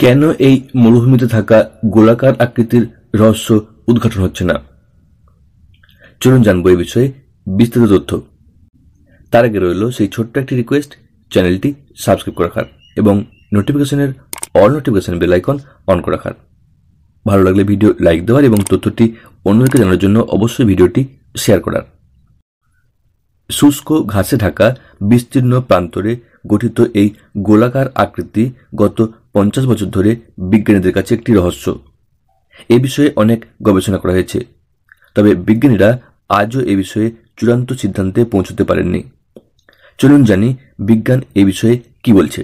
কেন এই মরুভূমিতে থাকা গোলাকার আকৃতির রহস্য উদ্ঘাটন হচ্ছে না? চলুন জানবো এই বিষয়ে বিস্তারিত তথ্য। তার আগে রইল সেই ছোট্ট একটি রিকোয়েস্ট, চ্যানেলটি সাবস্ক্রাইব করে রাখার এবং নোটিফিকেশনের all notification bell icon on করে রাখার। ভালো লাগলে ভিডিও লাইক দেওয়ার এবং তথ্যটি অন্যদেরকে জানার জন্য অবশ্যই ভিডিওটি শেয়ার করার। শুষ্ক ঘাসে ঢাকা বিস্তীর্ণ প্রান্তরে গঠিত এই গোলাকার আকৃতি গত 50 বছর ধরে বিজ্ঞানীদের কাছে একটি রহস্য। এ বিষয়ে অনেক গবেষণা করা হয়েছে, তবে বিজ্ঞানীরা আজও এ বিষয়ে চূড়ান্ত সিদ্ধান্তে পৌঁছতে পারেননি। চলুন জানি বিজ্ঞান এ বিষয়ে কি বলছে।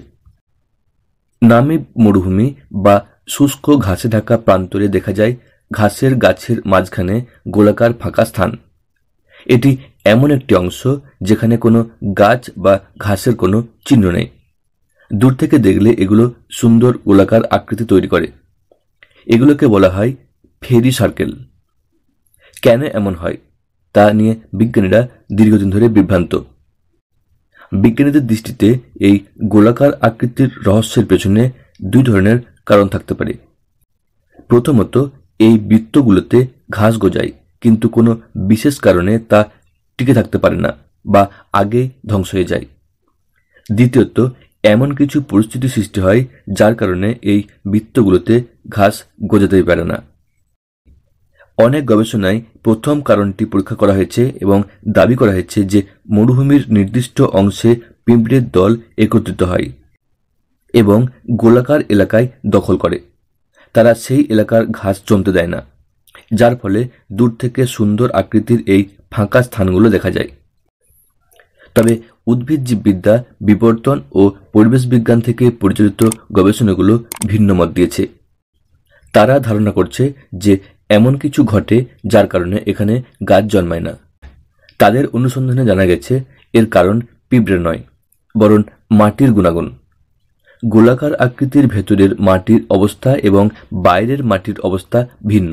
নামিব মরুভূমি বা শুষ্ক ঘাসে ঢাকা প্রান্তরে দেখা যায় ঘাসের গাছের মাঝখানে গোলাকার ফাঁকা স্থান। এটি এমন একটি অংশ যেখানে কোনো গাছ বা ঘাসের কোনো চিহ্ন নেই। দূর থেকে দেখলে এগুলো সুন্দর গোলাকার আকৃতি তৈরি করে। এগুলোকে বলা হয় ফেরি সার্কেল। কেন এমন হয় তা নিয়ে বিজ্ঞানীরা দীর্ঘদিন ধরে বিভ্রান্ত। বিজ্ঞানীদের দৃষ্টিতে এই গোলাকার আকৃতির রহস্যের পেছনে দুই ধরনের কারণ থাকতে পারে। প্রথমত, এই বৃত্তগুলোতে ঘাস গজায়, কিন্তু কোনো বিশেষ কারণে তা টিকে থাকতে পারে না বা আগেই ধ্বংস হয়ে যায়। দ্বিতীয়ত, এমন কিছু পরিস্থিতি সৃষ্টি হয় যার কারণে এই বৃত্তগুলোতে ঘাস গজাতে পারে না। অনেক গবেষণায় প্রথম কারণটি পরীক্ষা করা হয়েছে এবং দাবি করা হয়েছে যে মরুভূমির নির্দিষ্ট অংশে পিঁপড়ের দল একত্রিত হয় এবং গোলাকার এলাকায় দখল করে। তারা সেই এলাকার ঘাস জমতে দেয় না, যার ফলে দূর থেকে সুন্দর আকৃতির এই ফাঁকা স্থানগুলো দেখা যায়। তবে উদ্ভিদ জীববিদ্যা, বিবর্তন ও পরিবেশ বিজ্ঞান থেকে পরিচালিত গবেষণাগুলো ভিন্ন মত দিয়েছে। তারা ধারণা করছে যে এমন কিছু ঘটে যার কারণে এখানে গাছ জন্মায় না। তাদের অনুসন্ধানে জানা গেছে এর কারণ পিঁপড়ে নয়, বরং মাটির গুণাগুণ। গোলাকার আকৃতির ভেতরের মাটির অবস্থা এবং বাইরের মাটির অবস্থা ভিন্ন।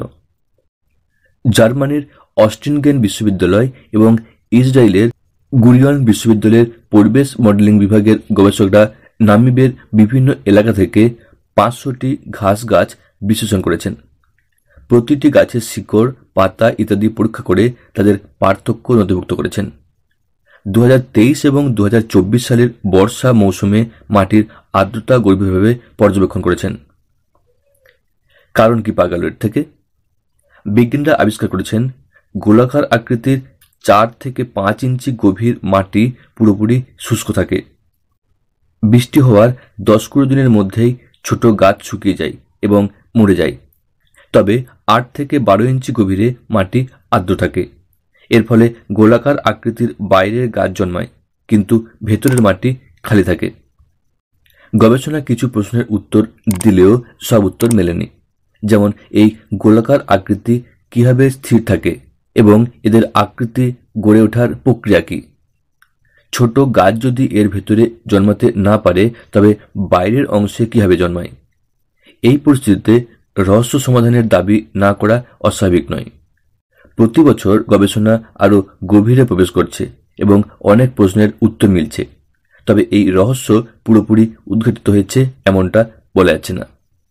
জার্মানির অস্টিনগেন বিশ্ববিদ্যালয় এবং ইসরায়েলের গুরিয়ন বিশ্ববিদ্যালয়ের পরিবেশ মডেলিং বিভাগের গবেষকরা নামিবের বিভিন্ন এলাকা থেকে 500টি ঘাস গাছ বিশ্লেষণ করেছেন। প্রতিটি গাছের শিকড়, পাতা ইত্যাদি পরীক্ষা করে তাদের পার্থক্য নথিভুক্ত করেছেন। 2023 এবং 2024 সালের বর্ষা মৌসুমে মাটির আর্দ্রতা গভীরভাবে পর্যবেক্ষণ করেছেন। কারণ কি পাওয়া গেল এর থেকে? বিজ্ঞানীরা আবিষ্কার করেছেন গোলাকার আকৃতির 4 থেকে 5 ইঞ্চি গভীর মাটি পুরোপুরি শুষ্ক থাকে। বৃষ্টি হওয়ার 10-20 দিনের মধ্যেই ছোট গাছ শুকিয়ে যায় এবং মরে যায়। তবে 8 থেকে 12 ইঞ্চি গভীরে মাটি আর্দ্র থাকে। এর ফলে গোলাকার আকৃতির বাইরের গাছ জন্মায়, কিন্তু ভেতরের মাটি খালি থাকে। গবেষণা কিছু প্রশ্নের উত্তর দিলেও সব উত্তর মেলেনি, যেমন এই গোলাকার আকৃতি কিভাবে স্থির থাকে এবং এদের আকৃতি গড়ে ওঠার প্রক্রিয়া কি। ছোট গাছ যদি এর ভেতরে জন্মাতে না পারে, তবে বাইরের অংশে কিভাবে জন্মায়? এই পরিস্থিতিতে রহস্য সমাধানের দাবি না করা অস্বাভাবিক নয়। প্রতি বছর গবেষণা আরও গভীরে প্রবেশ করছে এবং অনেক প্রশ্নের উত্তর মিলছে, তবে এই রহস্য পুরোপুরি উদ্ঘাটিত হয়েছে এমনটা বলা যাচ্ছে না।